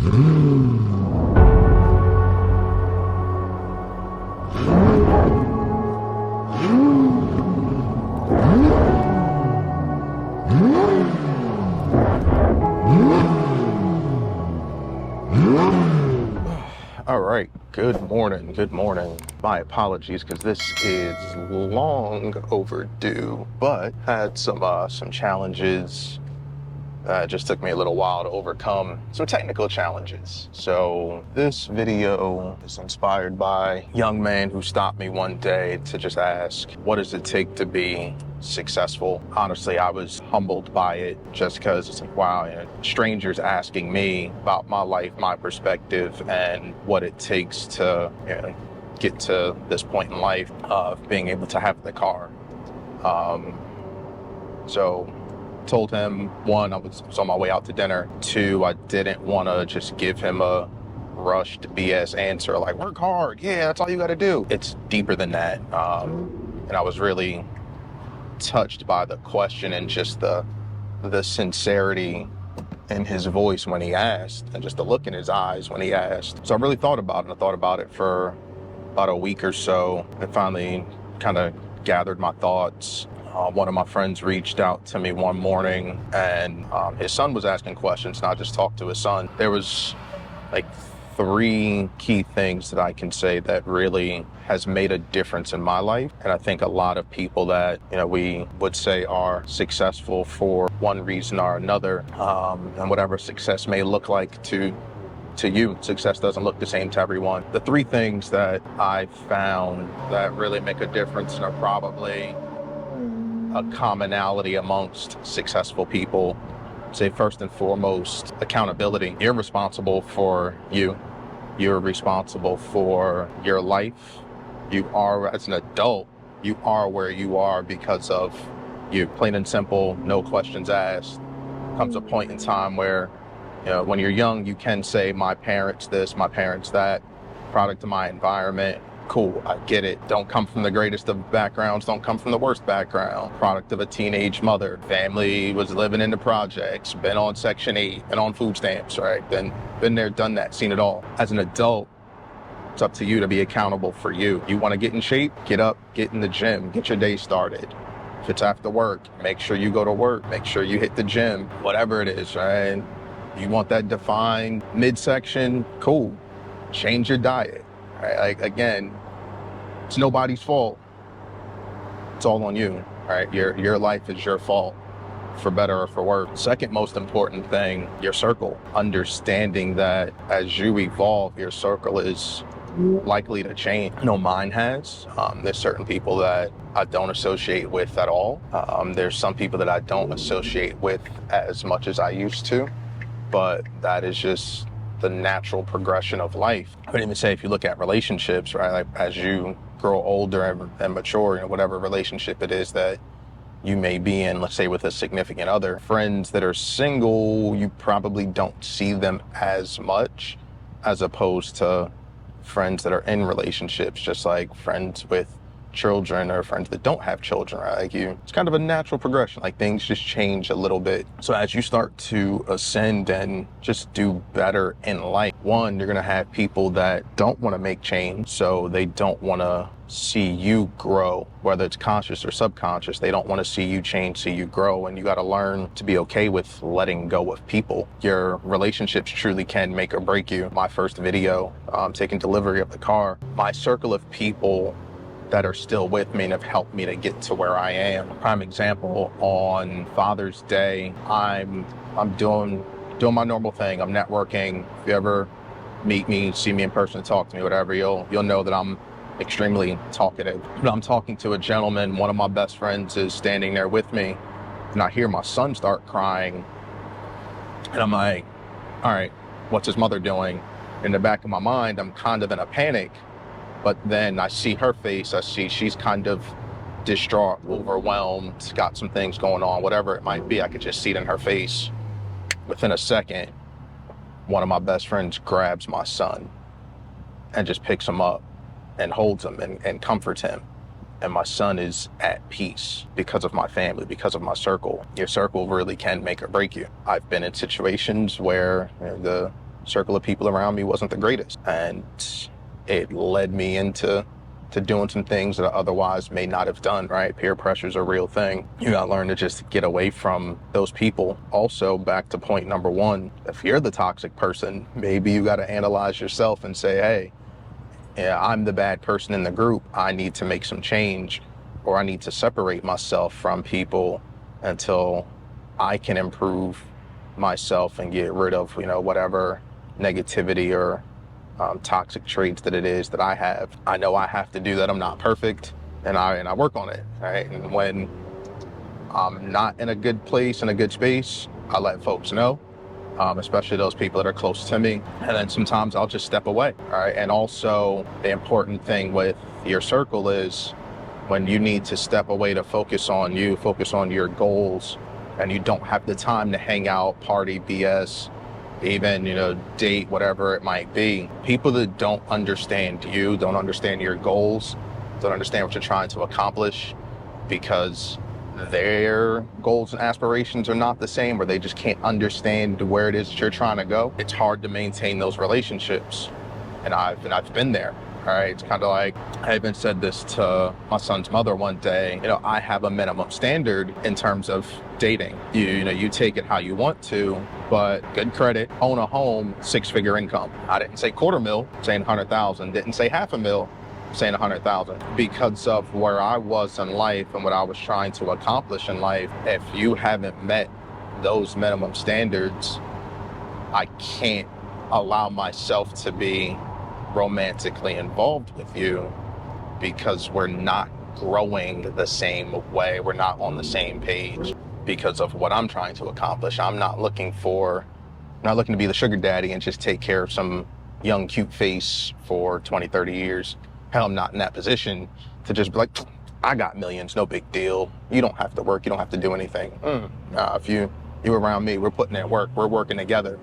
All right, good morning. My apologies, because this is long overdue, but had some challenges. It just took me a little while to overcome some technical challenges. So this video is inspired by a young man who stopped me one day to just ask, what does it take to be successful? Honestly, I was humbled by it, just because it's like, wow, strangers asking me about my life, my perspective, and what it takes to get to this point in life of being able to have the car. So told him, one, I was on my way out to dinner. Two, I didn't want to just give him a rushed BS answer like, work hard, yeah, that's all you got to do. It's deeper than that. And I was really touched by the question and just the sincerity in his voice when he asked, and just the look in his eyes when he asked. So I really thought about it. I thought about it for about a week or so, and finally kind of gathered my thoughts. One of my friends reached out to me one morning, and his son was asking questions, and I just talked to his son. There was like 3 key things that I can say that really has made a difference in my life. And I think a lot of people that, we would say are successful for one reason or another, and whatever success may look like to you, success doesn't look the same to everyone. The 3 things that I found that really make a difference and are probably a commonality amongst successful people. Say first and foremost, accountability. You're responsible for you. You're responsible for your life. You are, as an adult, you are where you are because of you. Plain and simple, no questions asked. Comes a point in time where, when you're young, you can say, my parents this, my parents that, product of my environment. Cool, I get it. Don't come from the greatest of backgrounds, don't come from the worst background. Product of a teenage mother. Family was living in the projects, been on Section 8, been on food stamps, right? Then been there, done that, seen it all. As an adult, it's up to you to be accountable for you. You want to get in shape? Get up, get in the gym, get your day started. If it's after work, make sure you go to work, make sure you hit the gym, whatever it is, right? You want that defined midsection? Cool. Change your diet. Right? Like, again, it's nobody's fault. It's all on you. Right? Your life is your fault, for better or for worse. Second most important thing, your circle. Understanding that as you evolve, your circle is likely to change. Mine has. There's certain people that I don't associate with at all. There's some people that I don't associate with as much as I used to, but that is just the natural progression of life. I would even say, if you look at relationships, right, like as you grow older and mature, whatever relationship it is that you may be in, let's say with a significant other, friends that are single, you probably don't see them as much as opposed to friends that are in relationships, just like friends with children or friends that don't have children, right? Like it's kind of a natural progression. Like things just change a little bit. So as you start to ascend and just do better in life, one, you're gonna have people that don't want to make change, so they don't want to see you grow, whether it's conscious or subconscious. They don't want to see you change, see you grow, and you got to learn to be okay with letting go of people. Your relationships truly can make or break you. My first video, taking delivery of the car, my circle of people that are still with me and have helped me to get to where I am. Prime example, on Father's Day, I'm doing my normal thing. I'm networking. If you ever meet me, see me in person, talk to me, whatever, you'll know that I'm extremely talkative. But I'm talking to a gentleman, one of my best friends is standing there with me, and I hear my son start crying. And I'm like, all right, what's his mother doing? In the back of my mind, I'm kind of in a panic. But then I see her face, I see she's kind of distraught, overwhelmed, got some things going on, whatever it might be. I could just see it in her face. Within a second, one of my best friends grabs my son and just picks him up and holds him and comforts him. And my son is at peace because of my family, because of my circle. Your circle really can make or break you. I've been in situations where the circle of people around me wasn't the greatest. And it led me into doing some things that I otherwise may not have done, right? Peer pressure is a real thing. You gotta learn to just get away from those people. Also, back to point number one, if you're the toxic person, maybe you gotta analyze yourself and say, hey, yeah, I'm the bad person in the group. I need to make some change, or I need to separate myself from people until I can improve myself and get rid of, whatever negativity or toxic traits that it is that I have. I know I have to do that. I'm not perfect, and I work on it, right? And when I'm not in a good place, in a good space, I let folks know, especially those people that are close to me. And then sometimes I'll just step away, all right? And also the important thing with your circle is when you need to step away to focus on you, focus on your goals, and you don't have the time to hang out, party, BS, even, date, whatever it might be. People that don't understand you, don't understand your goals, don't understand what you're trying to accomplish because their goals and aspirations are not the same, or they just can't understand where it is that you're trying to go. It's hard to maintain those relationships. And I've been there. All right, it's kind of like, I even said this to my son's mother one day, I have a minimum standard in terms of dating. You take it how you want to, but good credit, own a home, 6-figure income. I didn't say $250,000, saying 100,000, didn't say $500,000, saying 100,000, because of where I was in life and what I was trying to accomplish in life. If you haven't met those minimum standards, I can't allow myself to be romantically involved with you because we're not growing the same way. We're not on the same page because of what I'm trying to accomplish. I'm not looking to be the sugar daddy and just take care of some young, cute face for 20, 30 years. Hell, I'm not in that position to just be like, I got millions, no big deal. You don't have to work. You don't have to do anything. Nah, if you around me, we're putting in work. We're working together.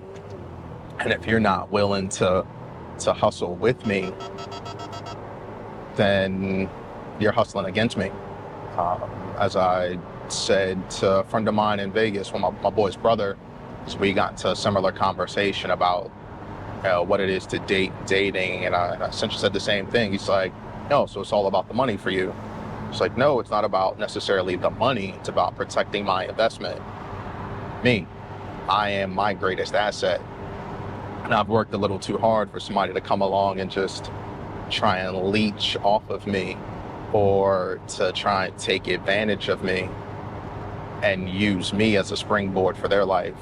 And if you're not willing to hustle with me, then you're hustling against me. As I said to a friend of mine in Vegas, my boy's brother, so we got into a similar conversation about what it is to dating, and I essentially said the same thing. He's like, no, so it's all about the money for you. It's like, no, it's not about necessarily the money. It's about protecting my investment. Me, I am my greatest asset. And I've worked a little too hard for somebody to come along and just try and leech off of me, or to try and take advantage of me and use me as a springboard for their life.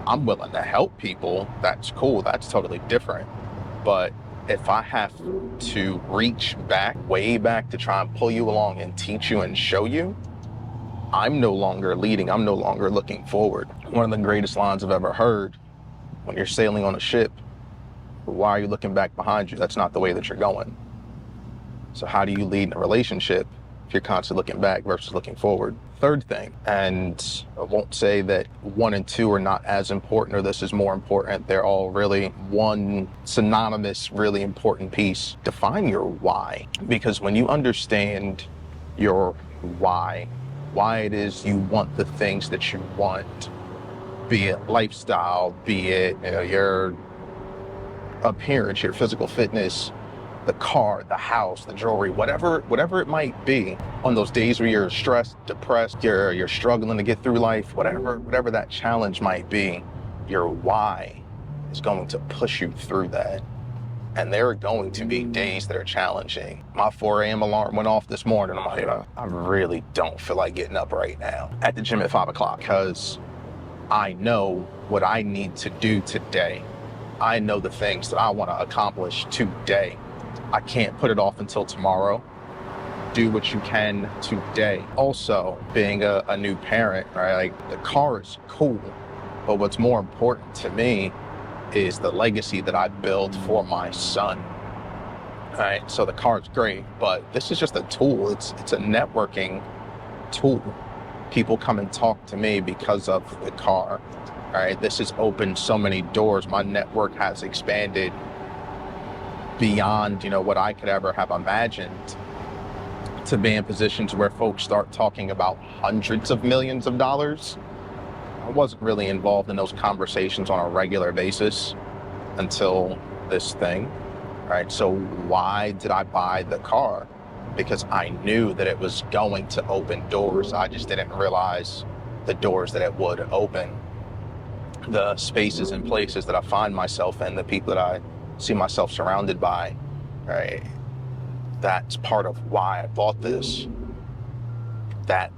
I'm willing to help people. That's cool. That's totally different. But if I have to reach back, way back, to try and pull you along and teach you and show you, I'm no longer leading. I'm no longer looking forward. One of the greatest lines I've ever heard: when you're sailing on a ship, why are you looking back behind you? That's not the way that you're going. So how do you lead in a relationship if you're constantly looking back versus looking forward? Third thing, and I won't say that 1 and 2 are not as important or this is more important. They're all really one synonymous, really important piece. Define your why. Because when you understand your why it is you want the things that you want, be it lifestyle, be it your appearance, your physical fitness, the car, the house, the jewelry, whatever it might be, on those days where you're stressed, depressed, you're struggling to get through life, whatever that challenge might be, your why is going to push you through that. And there are going to be days that are challenging. My 4 a.m. alarm went off this morning. I'm like, I really don't feel like getting up right now. At the gym at 5 o'clock, because I know what I need to do today. I know the things that I want to accomplish today. I can't put it off until tomorrow. Do what you can today. Also, being a new parent, right? Like, the car is cool, but what's more important to me is the legacy that I build for my son. All right, so the car is great, but this is just a tool. It's a networking tool. People come and talk to me because of the car. All right, this has opened so many doors. My network has expanded beyond, what I could ever have imagined, to be in positions where folks start talking about hundreds of millions of dollars. I wasn't really involved in those conversations on a regular basis. until this thing, right? So why did I buy the car? Because I knew that it was going to open doors. I just didn't realize the doors that it would open, the spaces and places that I find myself in, the people that I see myself surrounded by, right? That's part of why I bought this. That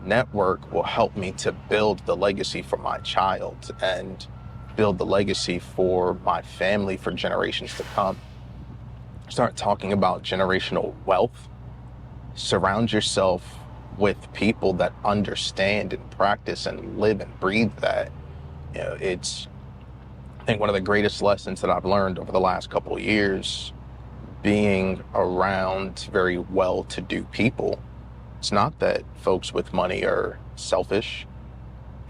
network will help me to build the legacy for my child and build the legacy for my family for generations to come. Start talking about generational wealth. Surround yourself with people that understand and practice and live and breathe that. It's, I think, one of the greatest lessons that I've learned over the last couple of years, being around very well-to-do people. It's not that folks with money are selfish,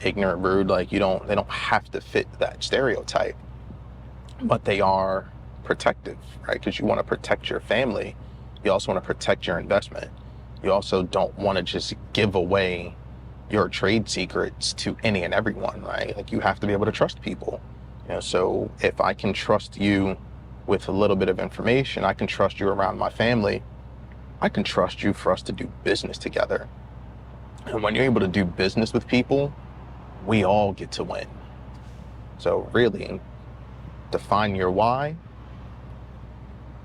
ignorant, rude. Like, they don't have to fit that stereotype, but they are protective, right? Because you want to protect your family. You also want to protect your investment. You also don't want to just give away your trade secrets to any and everyone, right? Like, you have to be able to trust people. So if I can trust you with a little bit of information, I can trust you around my family. I can trust you for us to do business together. And when you're able to do business with people, we all get to win. So really, define your why,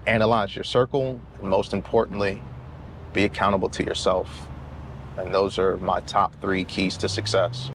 analyze your circle, and most importantly, be accountable to yourself. And those are my top 3 keys to success.